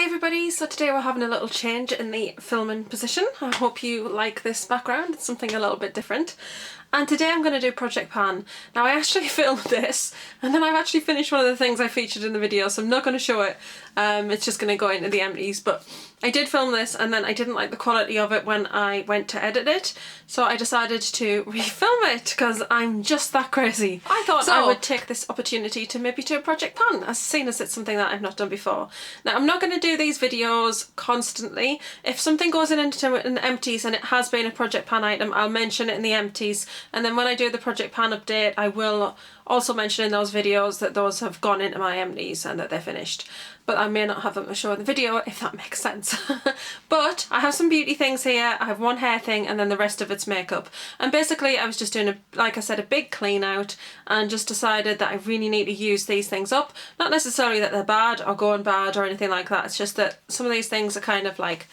everybody, so today we're having a little change in the filming position. I hope you like this background, it's something a little bit different. And today I'm going to do Project Pan. Now I actually filmed this and then I've actually finished one of the things I featured in the video, so I'm not going to show it. It's just going to go into the empties, but I did film this and then I didn't like the quality of it when I went to edit it, so I decided to refilm it because I'm just that crazy. I thought I would take this opportunity to maybe do a Project Pan, as seen as it's something that I've not done before. Now I'm not going to do these videos constantly. If something goes into an empties and it has been a Project Pan item, I'll mention it in the empties, and then when I do the Project Pan update I will also mention in those videos that those have gone into my empties and that they're finished. But I may not have them to show in the video, if that makes sense. But I have some beauty things here, I have one hair thing and then the rest of it's makeup. And basically I was just doing, like I said, a big clean out and just decided that I really need to use these things up. Not necessarily that they're bad or going bad or anything like that, it's just that some of these things are kind of like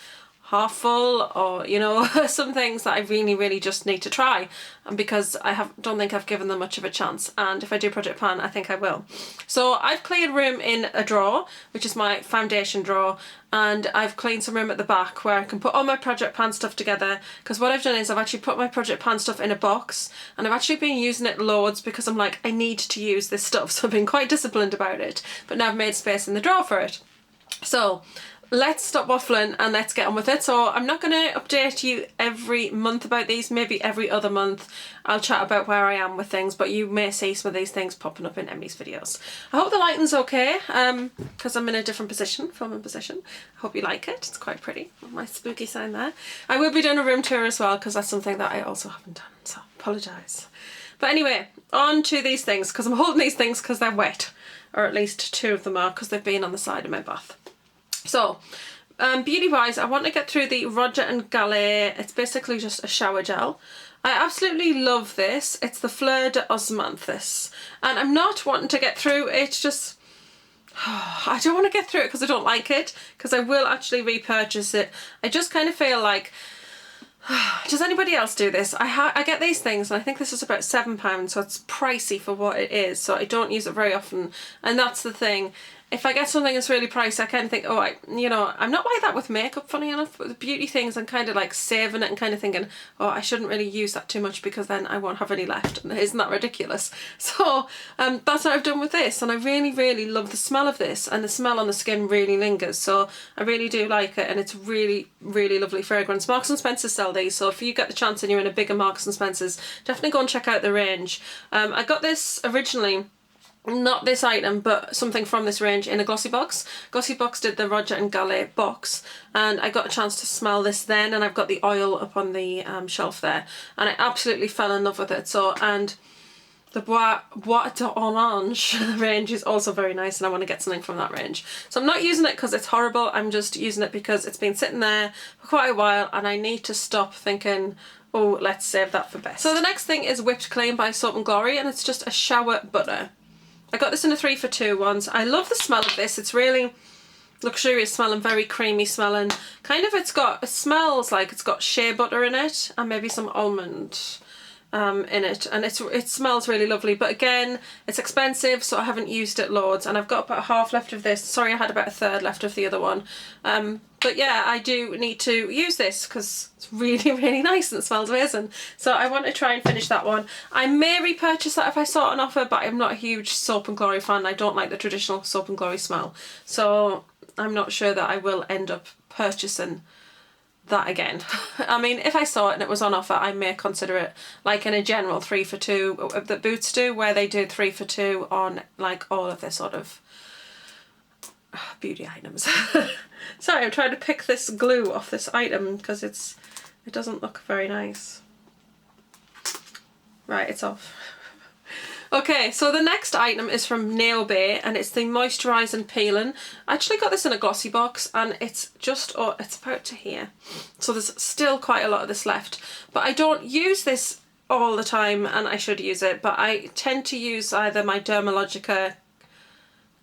half full, or you know, some things that I really just need to try, and because I don't think I've given them much of a chance, and if I do Project Pan I think I will. So I've cleared room in a drawer, which is my foundation drawer, and I've cleaned some room at the back where I can put all my Project Pan stuff together, because what I've done is I've actually put my Project Pan stuff in a box and I've actually been using it loads because I'm like, I need to use this stuff, so I've been quite disciplined about it, but now I've made space in the drawer for it. So let's stop waffling and let's get on with it. So I'm not going to update you every month about these, maybe every other month I'll chat about where I am with things, but you may see some of these things popping up in Emmy's videos. I hope the lighting's okay, because I'm in a different position, filming position. I hope you like it, it's quite pretty, my spooky sign there. I will be doing a room tour as well, because that's something that I also haven't done, so apologise. But anyway, on to these things, because I'm holding these things because they're wet, or at least two of them are, because they've been on the side of my bath. So, beauty wise, I want to get through the Roger and Gallet. It's basically just a shower gel. I absolutely love this. It's the Fleur de Osmanthus. And I'm not wanting to get through it, just I don't want to get through it because I don't like it, because I will actually repurchase it. I just kind of feel like, does anybody else do this? I get these things and I think this is about £7, so it's pricey for what it is, so I don't use it very often, and that's the thing. If I get something that's really pricey, I kind of think, oh, I'm not like that with makeup, funny enough, but the beauty things, I'm kind of like saving it and kind of thinking, oh, I shouldn't really use that too much because then I won't have any left, and isn't that ridiculous? So that's what I've done with this, and I really love the smell of this, and the smell on the skin really lingers, so I really do like it, and it's really lovely fragrance. Marks and Spencer sell these, so if you get the chance and you're in a bigger Marks and Spencer's, definitely go and check out the range. I got this originally, not this item, but something from this range in a Glossy Box. Glossy Box did the Roger and Gallet box, and I got a chance to smell this then, and I've got the oil up on the shelf there, and I absolutely fell in love with it. So, and the Bois d'Orange range is also very nice, and I want to get something from that range. So I'm not using it because it's horrible, I'm just using it because it's been sitting there for quite a while and I need to stop thinking, oh, let's save that for best. So the next thing is Whipped Cream by Soap and Glory, and it's just a shower butter. I got this in a 3 for 2 once. I love the smell of this. It's really luxurious smelling, very creamy smelling. Kind of, it smells like it's got shea butter in it and maybe some almond in it, and it smells really lovely, but again it's expensive, so I haven't used it loads, and I've got about half left of this. Sorry, I had about a third left of the other one, but yeah, I do need to use this because it's really nice and it smells amazing, so I want to try and finish that one. I may repurchase that if I saw it on offer, but I'm not a huge Soap and Glory fan. I don't like the traditional Soap and Glory smell, so I'm not sure that I will end up purchasing that again. I mean, if I saw it and it was on offer, I may consider it, like in a general 3 for 2 that Boots do, where they do 3 for 2 on like all of their sort of beauty items. Sorry, I'm trying to pick this glue off this item because it doesn't look very nice. Right, it's off. Okay, so the next item is from Nail Bay, and it's the Moisturising Peeling. I actually got this in a Glossy Box, and it's just, oh, it's about to here. So there's still quite a lot of this left. But I don't use this all the time, and I should use it, but I tend to use either my Dermalogica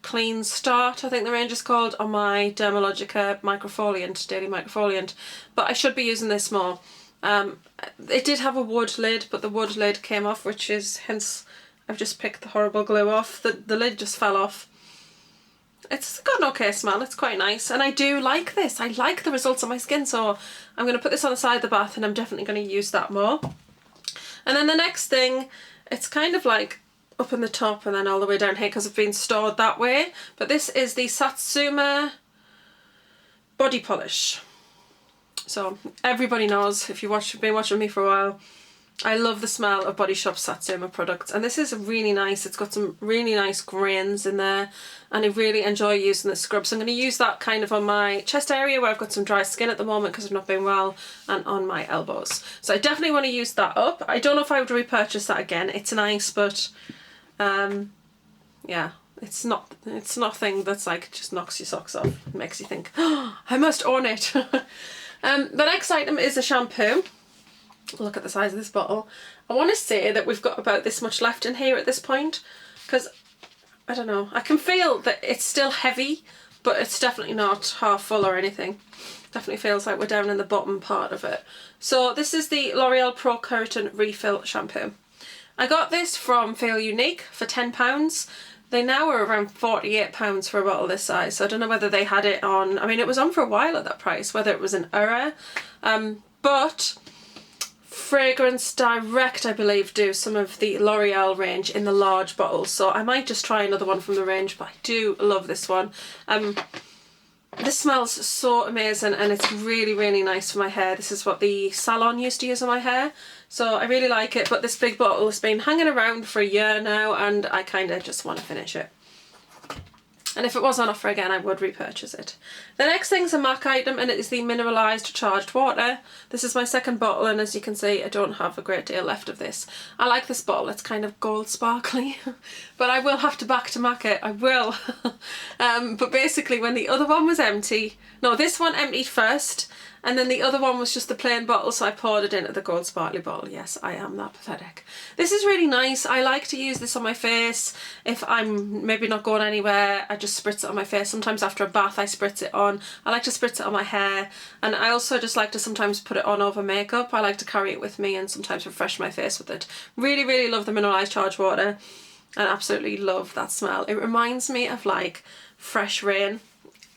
Clean Start, I think the range is called, or my Dermalogica Microfoliant, Daily Microfoliant. But I should be using this more. It did have a wood lid, but the wood lid came off, which is hence I've just picked the horrible glue off. The lid just fell off. it's got an okay smell, it's quite nice, and I do like this. I like the results on my skin, so I'm going to put this on the side of the bath and I'm definitely going to use that more. And then the next thing, it's kind of like up in the top and then all the way down here because it's been stored that way, but this is the Satsuma body polish. So everybody knows, if you've been watching me for a while, I love the smell of Body Shop's Satsuma products, and this is really nice. It's got some really nice grains in there, and I really enjoy using the scrub. So I'm going to use that kind of on my chest area where I've got some dry skin at the moment because I've not been well, and on my elbows. So I definitely want to use that up. I don't know if I would repurchase that again. It's nice, but yeah, it's nothing that's like just knocks your socks off. It makes you think, oh, I must own it. The next item is a shampoo. Look at the size of this bottle. I want to say that we've got about this much left in here at this point, because I don't know, I can feel that it's still heavy, but it's definitely not half full or anything. Definitely feels like we're down in the bottom part of it. So this is the L'Oreal Pro Keratin Refill Shampoo. I got this from Feel Unique for £10. They now are around £48 for a bottle this size, so I don't know whether they had it on, I mean it was on for a while at that price, whether it was an error, but Fragrance Direct, I believe, do some of the L'Oreal range in the large bottles, so I might just try another one from the range, but I do love this one. This smells so amazing, and it's really, really nice for my hair. This is what the salon used to use on my hair, so I really like it, but this big bottle has been hanging around for a year now, and I kind of just want to finish it. And if it was on offer again, I would repurchase it. The next thing's a MAC item, and it is the mineralised charged water. This is my second bottle, and as you can see, I don't have a great deal left of this. I like this bottle, it's kind of gold sparkly, but I will have to back to MAC it, I will. But basically when the other one was empty, no, this one emptied first, and then the other one was just the plain bottle, so I poured it into the gold sparkly bottle. Yes, I am that pathetic. This is really nice. I like to use this on my face. If I'm maybe not going anywhere, I just spritz it on my face. Sometimes after a bath I spritz it on. I like to spritz it on my hair, and I also just like to sometimes put it on over makeup. I like to carry it with me and sometimes refresh my face with it. Really, really love the mineralised charged water, and absolutely love that smell. It reminds me of like fresh rain.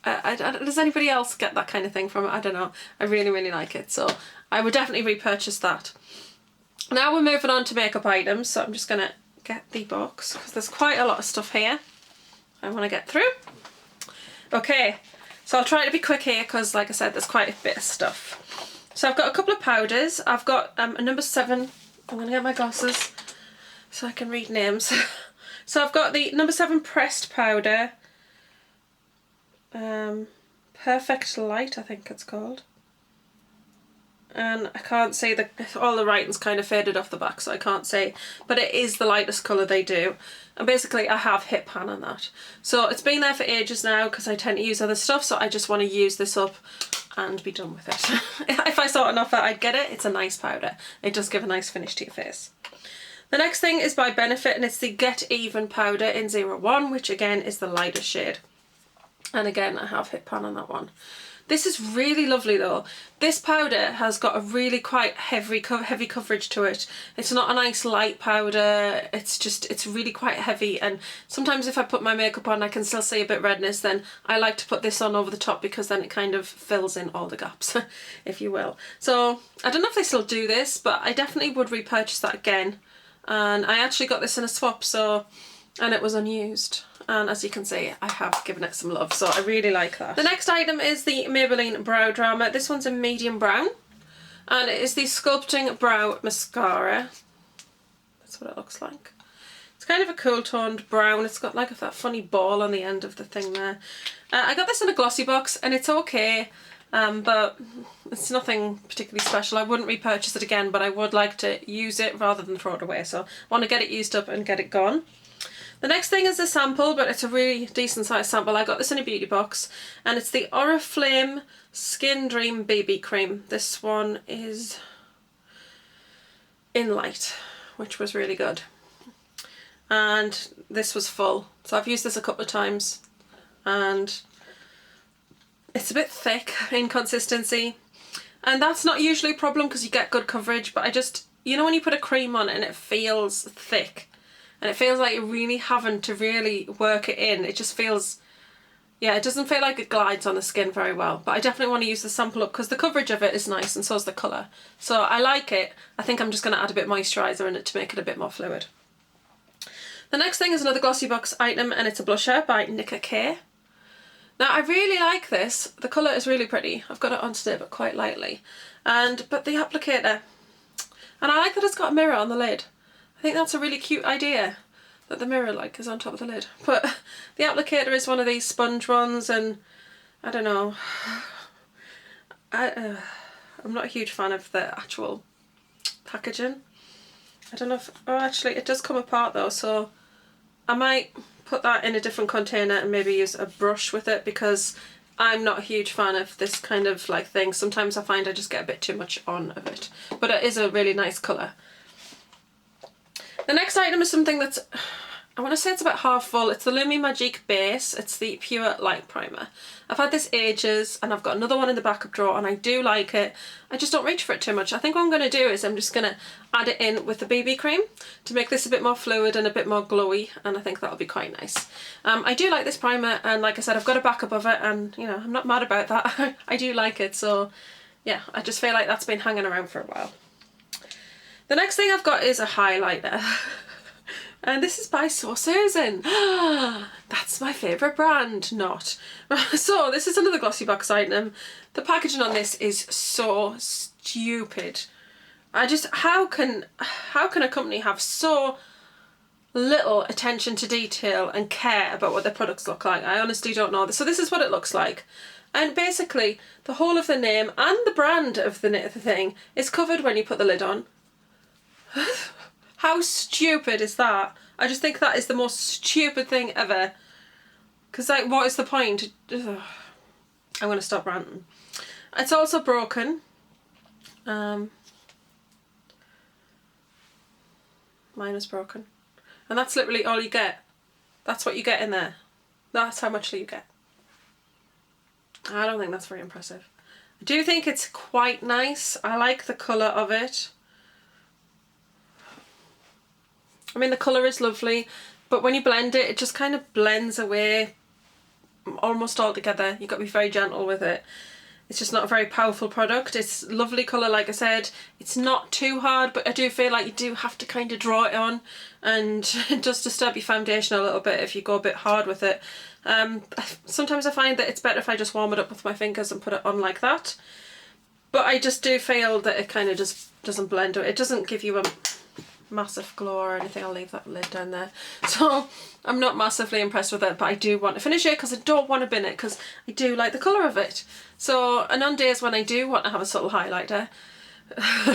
Does anybody else get that kind of thing from it? I don't know. I really, really like it, so I would definitely repurchase that. Now we're moving on to makeup items, so I'm just going to get the box because there's quite a lot of stuff here I want to get through. Okay, so I'll try to be quick here because, like I said, there's quite a bit of stuff. So I've got a couple of powders. I've got a number 7. I'm going to get my glasses so I can read names. So I've got the number 7 pressed powder. Perfect Light, I think it's called. And I can't see, all the writing's kind of faded off the back, so I can't see, but it is the lightest colour they do. And basically I have hit pan on that. So it's been there for ages now because I tend to use other stuff, so I just want to use this up and be done with it. If I saw it on offer, I'd get it. It's a nice powder. It does give a nice finish to your face. The next thing is by Benefit, and it's the Get Even powder in 01, which again is the lightest shade. And again, I have hit pan on that one. This is really lovely though. This powder has got a really quite heavy coverage to it. It's not a nice light powder, it's really quite heavy, and sometimes if I put my makeup on I can still see a bit redness, then I like to put this on over the top because then it kind of fills in all the gaps, if you will. So I don't know if they still do this, but I definitely would repurchase that again. And I actually got this in a swap, and it was unused, and as you can see I have given it some love, so I really like that. The next item is the Maybelline Brow Drama. This one's in medium brown, and it is the Sculpting Brow Mascara. That's what it looks like. It's kind of a cool toned brown. It's got like that funny ball on the end of the thing there. I got this in a glossy box and it's okay, but it's nothing particularly special. I wouldn't repurchase it again, but I would like to use it rather than throw it away, so I want to get it used up and get it gone. The next thing is a sample, but it's a really decent sized sample. I got this in a beauty box, and it's the Oriflame Skin Dream BB Cream. This one is in light, which was really good. And this was full, so I've used this a couple of times, and it's a bit thick in consistency. And that's not usually a problem because you get good coverage, but I just, you know when you put a cream on and it feels thick, and it feels like you're really having to really work it in. It just feels Yeah, it doesn't feel like it glides on the skin very well, but I definitely want to use the sample up because the coverage of it is nice and so is the colour. So I like it. I think I'm just going to add a bit of moisturiser in it to make it a bit more fluid. The next thing is another Glossybox item, and it's a blusher by Nicka K. Now I really like this. The colour is really pretty. I've got it on today but quite lightly. But the applicator, and I like that it's got a mirror on the lid. I think that's a really cute idea, that the mirror like is on top of the lid. But the applicator is one of these sponge ones, and I don't know, I'm not a huge fan of the actual packaging. I don't know if, oh actually it does come apart though, so I might put that in a different container and maybe use a brush with it, because I'm not a huge fan of this kind of like thing. Sometimes I find I just get a bit too much on of it, but it is a really nice colour. The next item is something that's, I want to say it's about half full. It's the Lumi Magique base. It's the Pure Light Primer. I've had this ages, and I've got another one in the backup drawer, and I do like it. I just don't reach for it too much. I think what I'm going to do is I'm just going to add it in with the BB cream to make this a bit more fluid and a bit more glowy, and I think that'll be quite nice. I do like this primer, and like I said, I've got a backup of it, and you know, I'm not mad about that. I do like it, so yeah, I just feel like that's been hanging around for a while. The next thing I've got is a highlighter. And this is by So Susan. That's my favourite brand. Not. So this is another Glossybox item. The packaging on this is so stupid. How can a company have so little attention to detail and care about what their products look like? I honestly don't know. So this is what it looks like. And basically the whole of the name and the brand of the thing is covered when you put the lid on. How stupid is that? I just think that is the most stupid thing ever. Because like, what is the point? Ugh. I'm going to stop ranting. It's also broken. Mine is broken. And that's literally all you get. That's what you get in there. That's how much you get. I don't think that's very impressive. I do think it's quite nice. I like the colour of it. I mean, the colour is lovely, but when you blend it, it just kind of blends away almost altogether. You've got to be very gentle with it. It's just not a very powerful product. It's lovely colour, like I said. It's not too hard, but I do feel like you do have to kind of draw it on, and it does disturb your foundation a little bit if you go a bit hard with it. Sometimes I find that it's better if I just warm it up with my fingers and put it on like that. But I just do feel that it kind of just doesn't blend. It doesn't give you a massive glow or anything. I'll leave that lid down there. So I'm not massively impressed with it, but I do want to finish it because I don't want to bin it, because I do like the colour of it. So, and on days when I do want to have a subtle highlighter,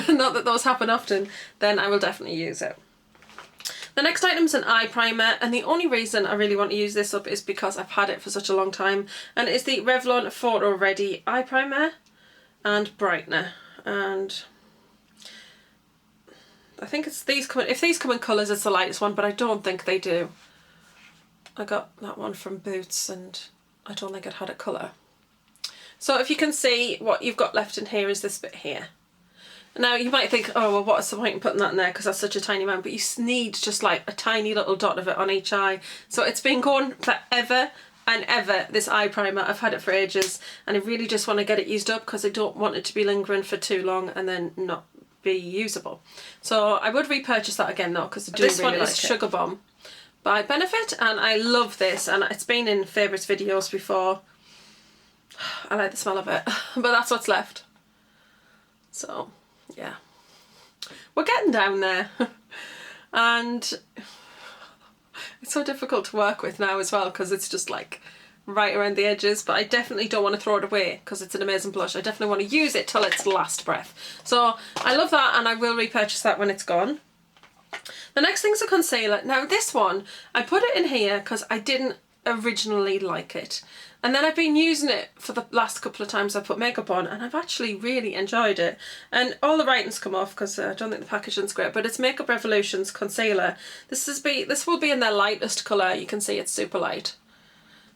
not that those happen often, then I will definitely use it. The next item is an eye primer, and the only reason I really want to use this up is because I've had it for such a long time, and it's the Revlon Photo Ready Eye Primer and Brightener. And I think it's these come in, if these come in colours, it's the lightest one, but I don't think they do. I got that one from Boots, and I don't think it had a colour. So if you can see, what you've got left in here is this bit here. Now you might think, oh well, what's the point in putting that in there, because that's such a tiny amount, but you need just like a tiny little dot of it on each eye. So it's been going forever and ever, this eye primer. I've had it for ages, and I really just want to get it used up because I don't want it to be lingering for too long and then not be usable. So I would repurchase that again though, because I do this really one like is Sugar Bomb by Benefit, and I love this, and it's been in favourites videos before. I like the smell of it, but that's what's left. So yeah, we're getting down there. And it's so difficult to work with now as well, because it's just like right around the edges, but I definitely don't want to throw it away because it's an amazing blush. I definitely want to use it till its last breath. So I love that, and I will repurchase that when it's gone. The next thing's a concealer. Now this one, I put it in here because I didn't originally like it, and then I've been using it for the last couple of times I put makeup on, and I've actually really enjoyed it. And all the writing's come off because I don't think the packaging's great, but it's Makeup Revolution's concealer. This will be in their lightest colour. You can see it's super light.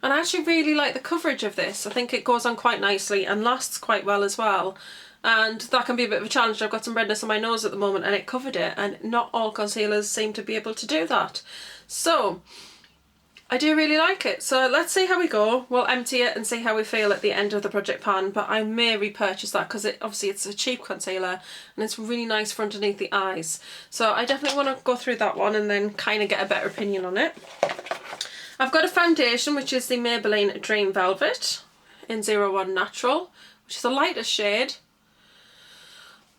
And I actually really like the coverage of this. I think it goes on quite nicely and lasts quite well as well. And that can be a bit of a challenge. I've got some redness on my nose at the moment, and it covered it, and not all concealers seem to be able to do that. So I do really like it. So let's see how we go. We'll empty it and see how we feel at the end of the project pan, but I may repurchase that because obviously it's a cheap concealer and it's really nice for underneath the eyes. So I definitely want to go through that one and then kind of get a better opinion on it. I've got a foundation which is the Maybelline Dream Velvet in 01 Natural, which is a lighter shade.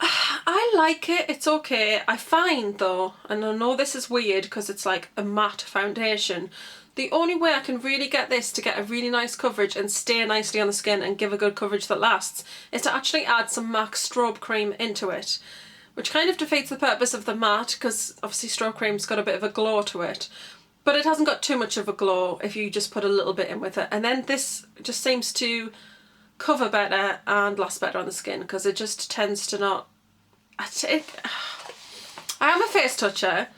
I like it, it's okay. I find though, and I know this is weird because it's like a matte foundation, the only way I can really get this to get a really nice coverage and stay nicely on the skin and give a good coverage that lasts is to actually add some MAC strobe cream into it, which kind of defeats the purpose of the matte because obviously strobe cream's got a bit of a glow to it, but it hasn't got too much of a glow if you just put a little bit in with it. And then this just seems to cover better and last better on the skin because it just tends to not... I am a face toucher,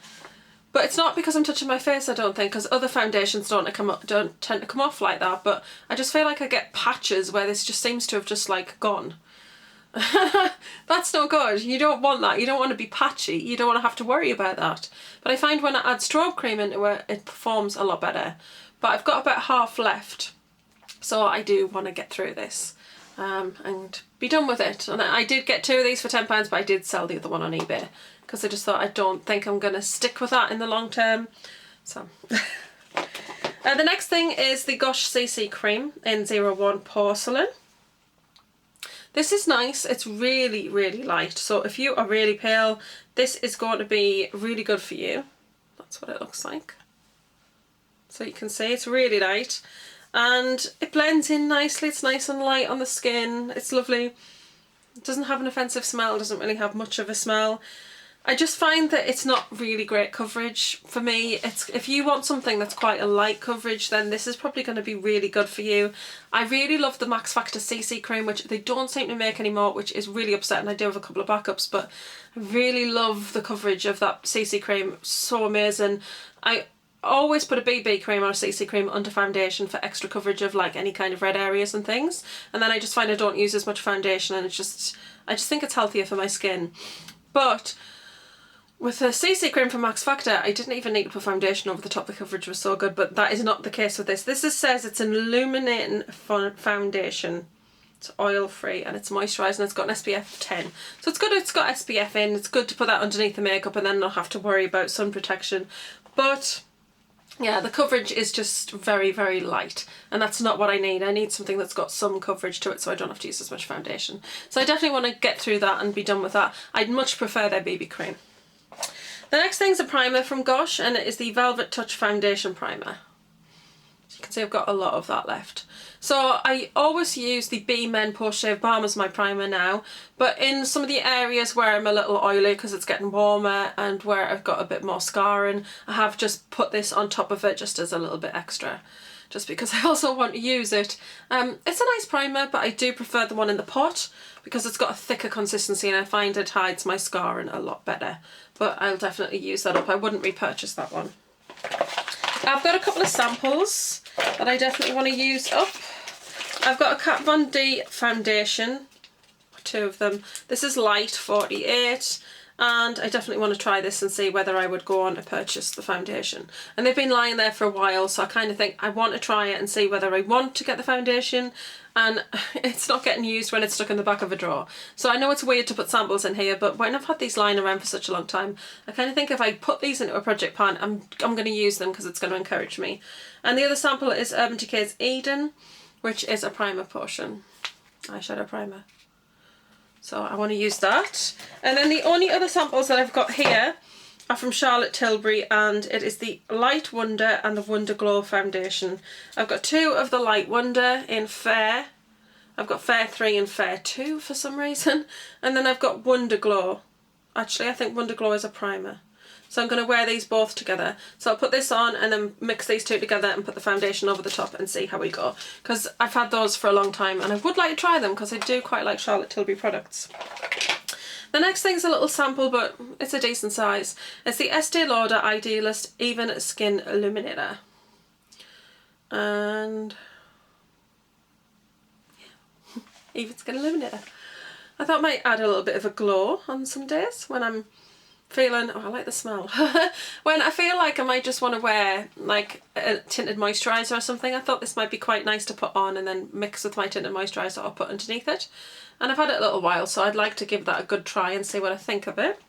but it's not because I'm touching my face, I don't think, because other foundations don't tend to come off like that, but I just feel like I get patches where this just seems to have just like gone. That's no good. You don't want that. You don't want to be patchy. You don't want to have to worry about that. But I find when I add strobe cream into it, it performs a lot better. But I've got about half left, so I do want to get through this and be done with it. And I did get 2 of these for £10, but I did sell the other one on eBay because I just thought I don't think I'm going to stick with that in the long term. So the next thing is the Gosh CC Cream in 01 Porcelain. This is nice. It's really, really light. So if you are really pale, this is going to be really good for you. That's what it looks like. So you can see it's really light and it blends in nicely. It's nice and light on the skin. It's lovely. It doesn't have an offensive smell. It doesn't really have much of a smell. I just find that it's not really great coverage for me. It's if you want something that's quite a light coverage, then this is probably going to be really good for you. I really love the Max Factor CC cream, which they don't seem to make anymore, which is really upsetting. I do have a couple of backups, but I really love the coverage of that CC cream. So amazing. I always put a BB cream or a CC cream under foundation for extra coverage of like any kind of red areas and things, and then I just find I don't use as much foundation, and I just think it's healthier for my skin. But with the CC cream from Max Factor, I didn't even need to put foundation over the top. The coverage was so good, but that is not the case with this. This says it's an illuminating foundation. It's oil free and it's moisturising. It's got an SPF 10. So it's good it's got SPF in. It's good to put that underneath the makeup and then not have to worry about sun protection. But yeah, the coverage is just very, very light, and that's not what I need. I need something that's got some coverage to it so I don't have to use as much foundation. So I definitely want to get through that and be done with that. I'd much prefer their BB cream. The next thing's a primer from Gosh, and it is the Velvet Touch Foundation Primer. So you can see I've got a lot of that left. So I always use the B Men Post Shave Balm as my primer now, but in some of the areas where I'm a little oily because it's getting warmer and where I've got a bit more scarring, I have just put this on top of it just as a little bit extra, just because I also want to use it. It's a nice primer, but I do prefer the one in the pot because it's got a thicker consistency and I find it hides my scarring a lot better. But I'll definitely use that up. I wouldn't repurchase that one. I've got a couple of samples that I definitely want to use up. I've got a Kat Von D foundation, 2 of them. This is light 48, and I definitely want to try this and see whether I would go on to purchase the foundation. And they've been lying there for a while, so I kind of think I want to try it and see whether I want to get the foundation, and it's not getting used when it's stuck in the back of a drawer. So I know it's weird to put samples in here, but when I've had these lying around for such a long time, I kind of think if I put these into a project pan, I'm going to use them because it's going to encourage me. And the other sample is Urban Decay's Eden, which is a primer potion, eyeshadow primer. So I want to use that. And then the only other samples that I've got here are from Charlotte Tilbury, and it is the Light Wonder and the Wonder Glow foundation. I've got 2 of the Light Wonder in Fair. I've got Fair 3 and Fair 2 for some reason. And then I've got Wonder Glow. Actually, I think Wonder Glow is a primer. So I'm going to wear these both together. So I'll put this on and then mix these 2 together and put the foundation over the top and see how we go. Because I've had those for a long time and I would like to try them because I do quite like Charlotte Tilbury products. The next thing's a little sample, but it's a decent size. It's the Estee Lauder Idealist Even Skin Illuminator. And yeah, Even Skin Illuminator. I thought it might add a little bit of a glow on some days when I'm feeling, oh, I like the smell. When I feel like I might just want to wear like a tinted moisturiser or something, I thought this might be quite nice to put on and then mix with my tinted moisturiser or put underneath it. And I've had it a little while, so I'd like to give that a good try and see what I think of it.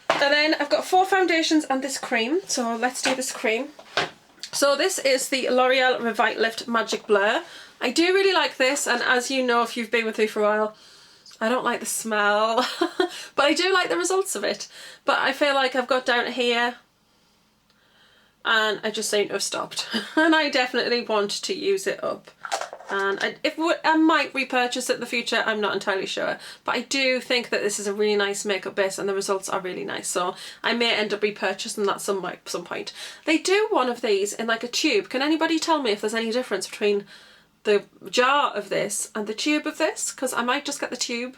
And then I've got 4 foundations and this cream, so let's do this cream. So this is the L'Oreal Revitalift Magic Blur. I do really like this, and as you know if you've been with me for a while, I don't like the smell, but I do like the results of it. But I feel like I've got down to here and I just seem to have stopped. And I definitely want to use it up. And I might repurchase it in the future, I'm not entirely sure. But I do think that this is a really nice makeup base and the results are really nice. So I may end up repurchasing that some point. They do one of these in like a tube. Can anybody tell me if there's any difference between the jar of this and the tube of this? Because I might just get the tube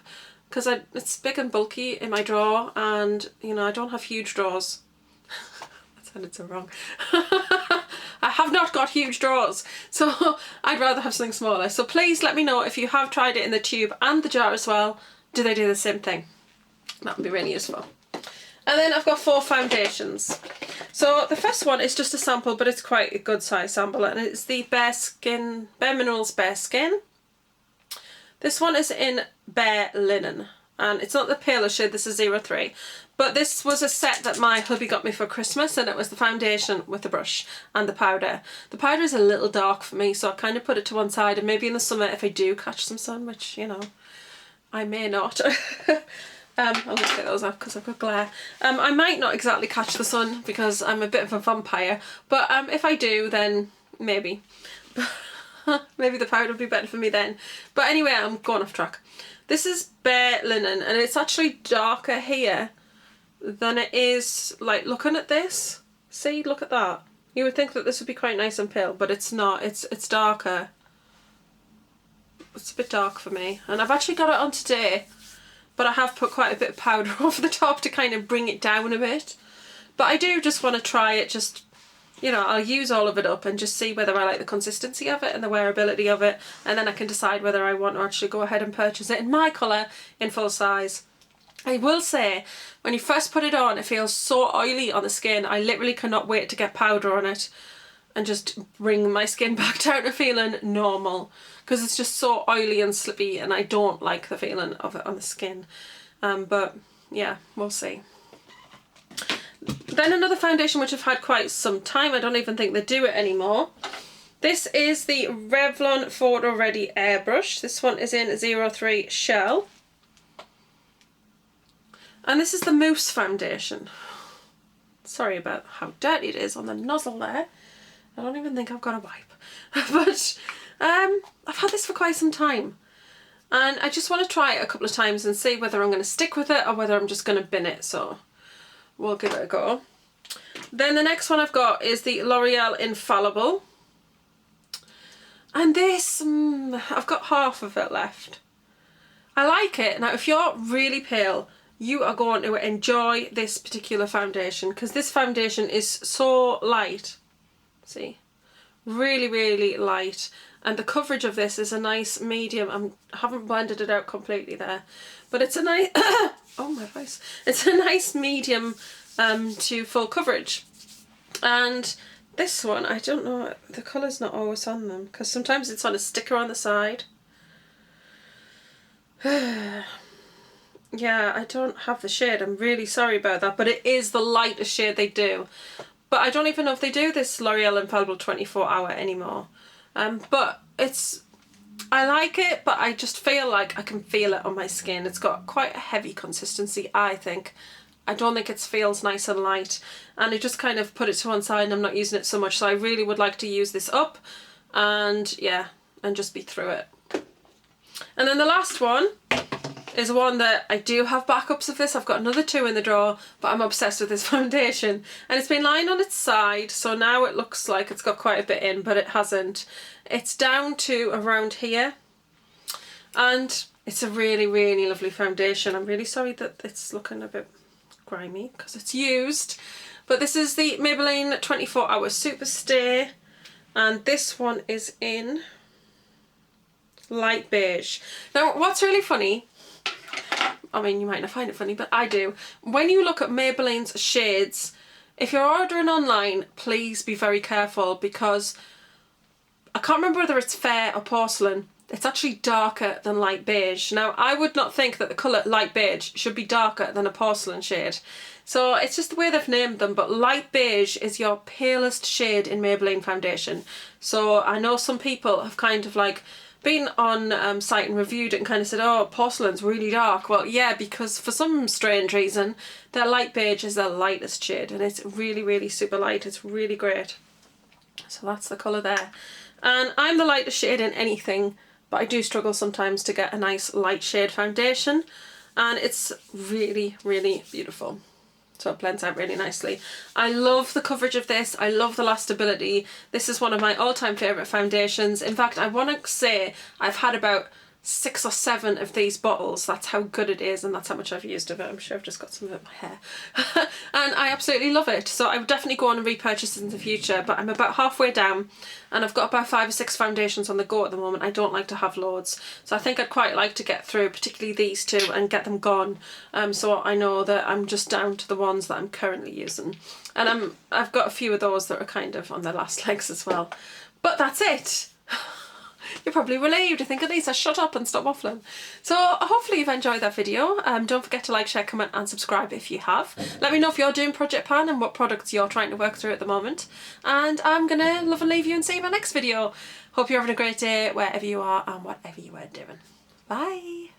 because it's big and bulky in my drawer, and you know I don't have huge drawers. That sounded so wrong. I have not got huge drawers, so I'd rather have something smaller. So please let me know if you have tried it in the tube and the jar as well. Do they do the same thing? That would be really useful. And then I've got 4 foundations. So the first one is just a sample, but it's quite a good size sample, and it's the Bare Minerals Bare Skin. This one is in Bare Linen, and it's not the paler shade, this is 03. But this was a set that my hubby got me for Christmas, and it was the foundation with the brush and the powder. The powder is a little dark for me, so I kind of put it to one side, and maybe in the summer if I do catch some sun, which, you know, I may not. I'll just take those off because I've got glare. I might not exactly catch the sun because I'm a bit of a vampire, but if I do, then maybe. Maybe the powder would be better for me then. But anyway, I'm going off track. This is Bare Linen, and it's actually darker here than it is, like, looking at this. See, look at that. You would think that this would be quite nice and pale, but it's not. It's darker. It's a bit dark for me. And I've actually got it on today, but I have put quite a bit of powder over the top to kind of bring it down a bit. But I do just want to try it, just, you know, I'll use all of it up and just see whether I like the consistency of it and the wearability of it, and then I can decide whether I want to actually go ahead and purchase it in my colour in full size. I will say, when you first put it on, it feels so oily on the skin. I literally cannot wait to get powder on it and just bring my skin back down to feeling normal, because it's just so oily and slippy and I don't like the feeling of it on the skin. But yeah, we'll see. Then another foundation which I've had quite some time, I don't even think they do it anymore. This is the Revlon Photo Ready Airbrush. This one is in 03 Shell. And this is the Mousse foundation. Sorry about how dirty it is on the nozzle there. I don't even think I've got a wipe. But I've had this for quite some time. And I just want to try it a couple of times and see whether I'm going to stick with it or whether I'm just going to bin it. So we'll give it a go. Then the next one I've got is the L'Oreal Infallible. And this, I've got half of it left. I like it. Now if you're really pale, you are going to enjoy this particular foundation, because this foundation is so light. See? Really, really light. And the coverage of this is a nice medium. I haven't blended it out completely there. But it's a nice... oh, my voice. It's a nice medium to full coverage. And this one, I don't know, the colour's not always on them, because sometimes it's on a sticker on the side. Yeah, I don't have the shade. I'm really sorry about that, but it is the lightest shade they do. But I don't even know if they do this L'Oreal Infallible 24 Hour anymore. But I like it, but I just feel like I can feel it on my skin. It's got quite a heavy consistency, I think. I don't think it feels nice and light. And I just kind of put it to one side and I'm not using it so much. So I really would like to use this up and, yeah, and just be through it. And then the last one is one that I do have backups of this. I've got another 2 in the drawer, but I'm obsessed with this foundation. And it's been lying on its side, so now it looks like it's got quite a bit in, but it hasn't. It's down to around here. And it's a really, really lovely foundation. I'm really sorry that it's looking a bit grimy because it's used. But this is the Maybelline 24 Hour Superstay. And this one is in light beige. Now, what's really funny, I mean, you might not find it funny, but I do. When you look at Maybelline's shades, if you're ordering online, please be very careful, because I can't remember whether it's fair or porcelain. It's actually darker than light beige. Now, I would not think that the colour light beige should be darker than a porcelain shade. So it's just the way they've named them, but light beige is your palest shade in Maybelline foundation. So I know some people have kind of like been on site and reviewed it and kind of said, oh, porcelain's really dark. Well, yeah, because for some strange reason, their light beige is their lightest shade, and it's really, really super light. It's really great. So that's the colour there. And I'm the lightest shade in anything, but I do struggle sometimes to get a nice light shade foundation, and it's really, really beautiful. So it blends out really nicely. I love the coverage of this. I love the lastability. This is one of my all-time favourite foundations. In fact, I want to say I've had about 6 or 7 of these bottles. That's how good it is, and that's how much I've used of it. I'm sure I've just got some of it in my hair. And I absolutely love it. So I would definitely go on and repurchase it in the future, but I'm about halfway down and I've got about 5 or 6 foundations on the go at the moment. I don't like to have loads. So I think I'd quite like to get through, particularly these 2, and get them gone. So I know that I'm just down to the ones that I'm currently using. And I've got a few of those that are kind of on their last legs as well. But that's it. You're probably relieved. I think at least I shut up and stop waffling. So hopefully you've enjoyed that video. Don't forget to like, share, comment and subscribe if you have. Let me know if you're doing Project Pan and what products you're trying to work through at the moment. And I'm gonna love and leave you and see you in my next video. Hope you're having a great day wherever you are and whatever you are doing. Bye.